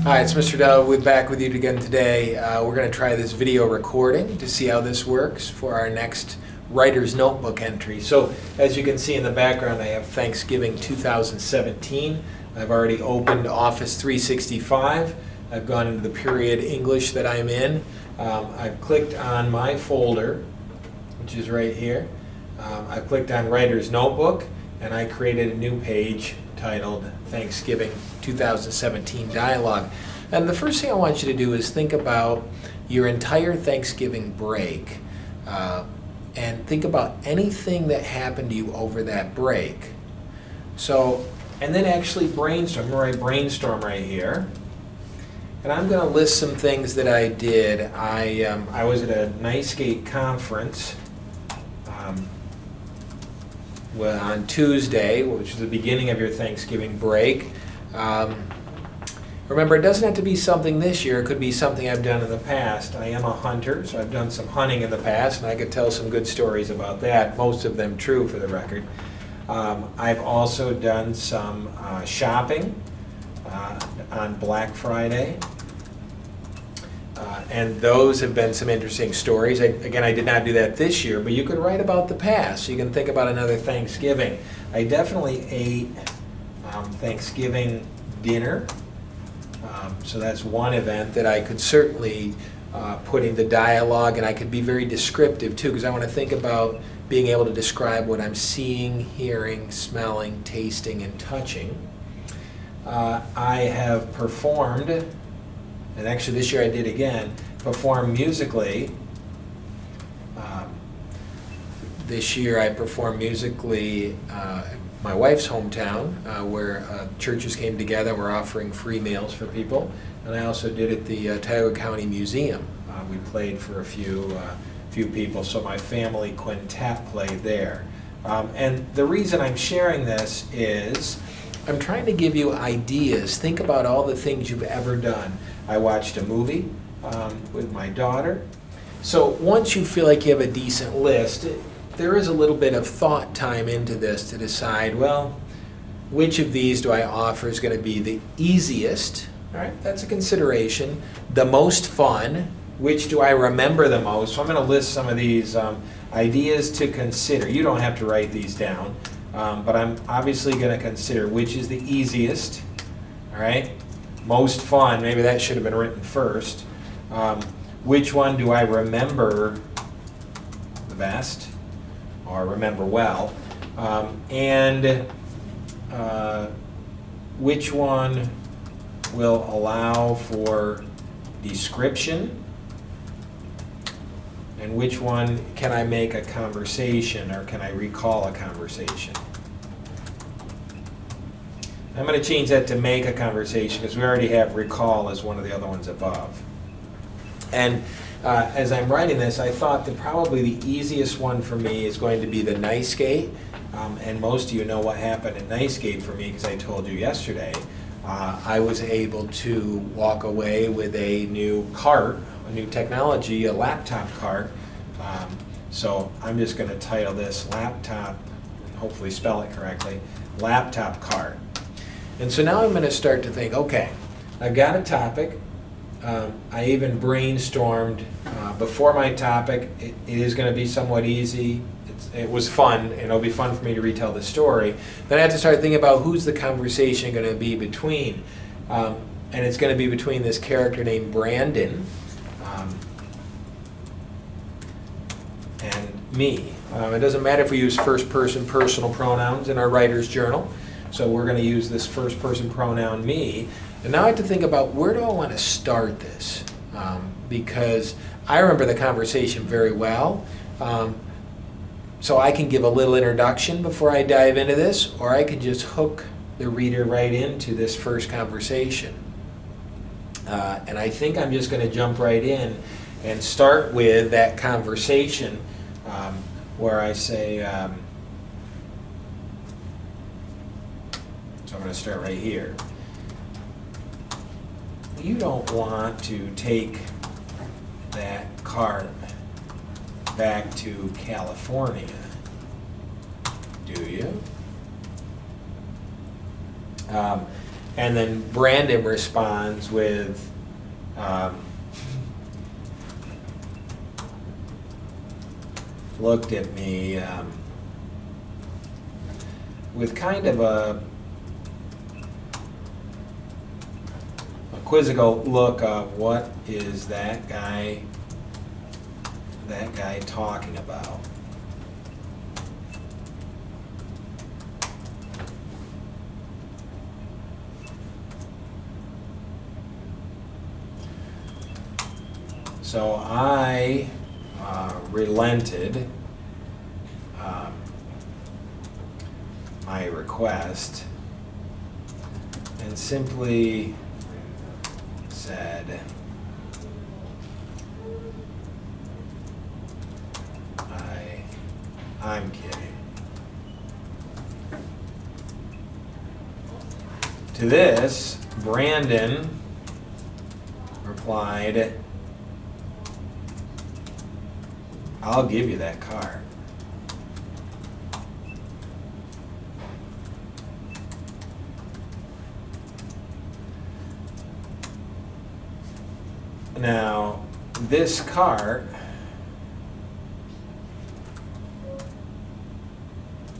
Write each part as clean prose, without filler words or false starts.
Hi, it's Mr. Dove back with you again today. We're going to try this video recording to see how this works for our next writer's notebook entry. So as you can see in the background, I have Thanksgiving 2017. I've already opened Office 365. I've gone into the period English that I'm in. I've clicked on my folder, which is right here. I've clicked on Writer's Notebook, and I created a new page titled Thanksgiving 2017 Dialogue. And the first thing I want you to do is think about your entire Thanksgiving break and think about anything that happened to you over that break. So, and then actually brainstorm. I'm going to write brainstorm right here. And I'm going to list some things that I did. I was at a NYSCATE conference on Tuesday, which is the beginning of your Thanksgiving break. Remember, it doesn't have to be something this year. It could be something I've done in the past. I am a hunter, so I've done some hunting in the past, and I could tell some good stories about that, most of them true for the record. I've also done some shopping on Black Friday. And those have been some interesting stories. Again, I did not do that this year, but you could write about the past. So you can think about another Thanksgiving. I definitely ate Thanksgiving dinner. So that's one event that I could certainly put into dialogue, and I could be very descriptive too, because I want to think about being able to describe what I'm seeing, hearing, smelling, tasting, and touching. I have performed, and actually this year I did again, perform musically. This year I performed musically my wife's hometown, where churches came together. We're offering free meals for people. And I also did at the Tioga County Museum. We played for a few people, so my family quintet played there. And the reason I'm sharing this is I'm trying to give you ideas. Think about all the things you've ever done. I watched a movie with my daughter. So once you feel like you have a decent list, there is a little bit of thought time into this to decide, well, which of these do I offer is going to be the easiest? All right, that's a consideration. The most fun, which do I remember the most? So I'm going to list some of these ideas to consider. You don't have to write these down, but I'm obviously going to consider which is the easiest, all right? Most fun, maybe that should have been written first. Which one do I remember the best or remember well? And which one will allow for description? And which one can I make a conversation, or can I recall a conversation? I'm going to change that to make a conversation, because we already have recall as one of the other ones above. And as I'm writing this, I thought that probably the easiest one for me is going to be the NYSCATE. And most of you know what happened at NYSCATE for me, because I told you yesterday. I was able to walk away with a new cart, a new technology, a laptop cart. So I'm just going to title this laptop, hopefully spell it correctly, laptop cart. And so now I'm going to start to think, okay, I've got a topic. I even brainstormed before my topic. It is going to be somewhat easy. It was fun, and it'll be fun for me to retell the story. Then I had to start thinking about who's the conversation going to be between. And it's going to be between this character named Brandon and me. It doesn't matter if we use first-person personal pronouns in our writer's journal. So we're going to use this first-person pronoun, me. And now I have to think about, where do I want to start this? Because I remember the conversation very well. So I can give a little introduction before I dive into this, or I can just hook the reader right into this first conversation. And I think I'm just going to jump right in and start with that conversation where I say, so I'm going to start right here. You don't want to take that cart back to California, do you? And then Brandon responds with, looked at me with kind of a quizzical look of, what is that guy talking about? So I relented my request and simply said, I'm kidding. To this, Brandon replied, I'll give you that car. Now, this car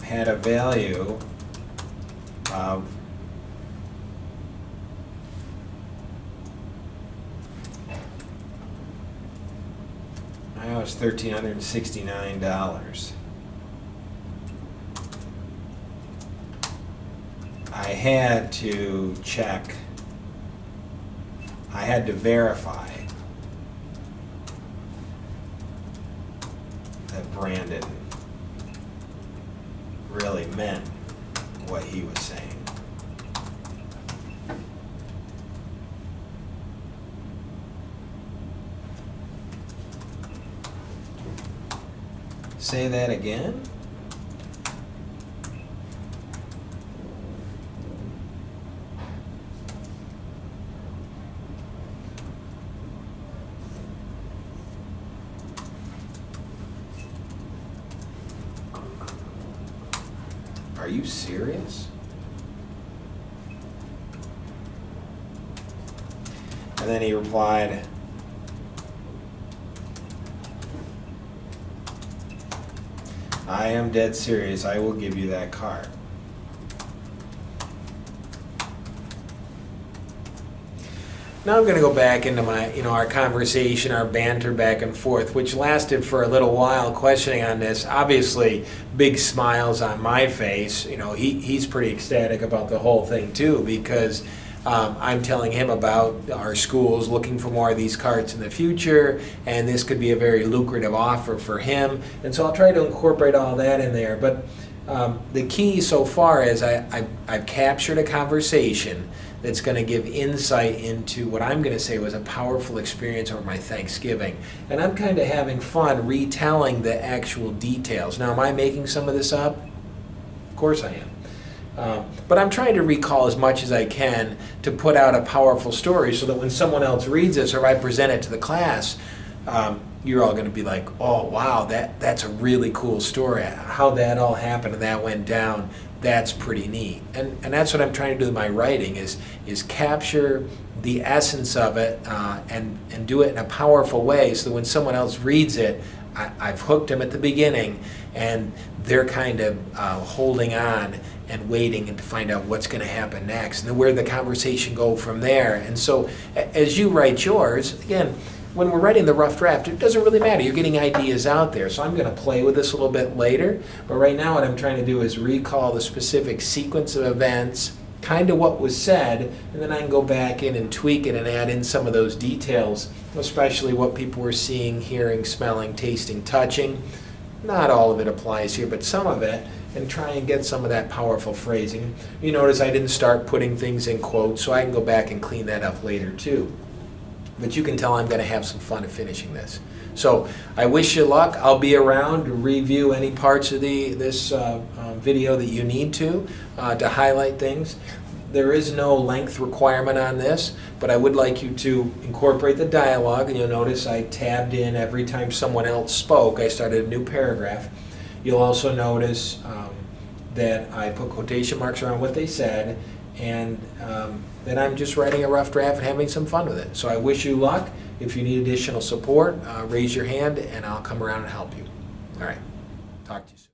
had a value of $1,369. I had to check, I had to verify that Brandon really meant what he was saying. Say that again? Are you serious? And then he replied, I am dead serious. I will give you that car. Now I'm going to go back into my, our conversation, our banter back and forth, which lasted for a little while, questioning on this. Obviously, big smiles on my face. He's pretty ecstatic about the whole thing too, because I'm telling him about our schools looking for more of these carts in the future, and this could be a very lucrative offer for him. And so I'll try to incorporate all that in there. But the key so far is I've captured a conversation that's going to give insight into what I'm going to say was a powerful experience over my Thanksgiving. And I'm kind of having fun retelling the actual details. Now, am I making some of this up? Of course I am. But I'm trying to recall as much as I can to put out a powerful story so that when someone else reads this or I present it to the class, you're all going to be like, oh, wow, that's a really cool story. How that all happened and that went down, that's pretty neat. And that's what I'm trying to do with my writing is capture the essence of it and do it in a powerful way so that when someone else reads it, I've hooked them at the beginning and they're kind of holding on and waiting and to find out what's going to happen next and where the conversation go from there. And so as you write yours, again, when we're writing the rough draft, it doesn't really matter. You're getting ideas out there. So I'm going to play with this a little bit later. But right now what I'm trying to do is recall the specific sequence of events, kind of what was said, and then I can go back in and tweak it and add in some of those details, especially what people were seeing, hearing, smelling, tasting, touching. Not all of it applies here, but some of it, and try and get some of that powerful phrasing. You notice I didn't start putting things in quotes, so I can go back and clean that up later too. But you can tell I'm going to have some fun at finishing this. So I wish you luck. I'll be around to review any parts of this video that you need to highlight things. There is no length requirement on this, but I would like you to incorporate the dialogue, and you'll notice I tabbed in every time someone else spoke. I started a new paragraph. You'll also notice that I put quotation marks around what they said, and then I'm just writing a rough draft and having some fun with it. So I wish you luck. If you need additional support, raise your hand and I'll come around and help you. All right, talk to you soon.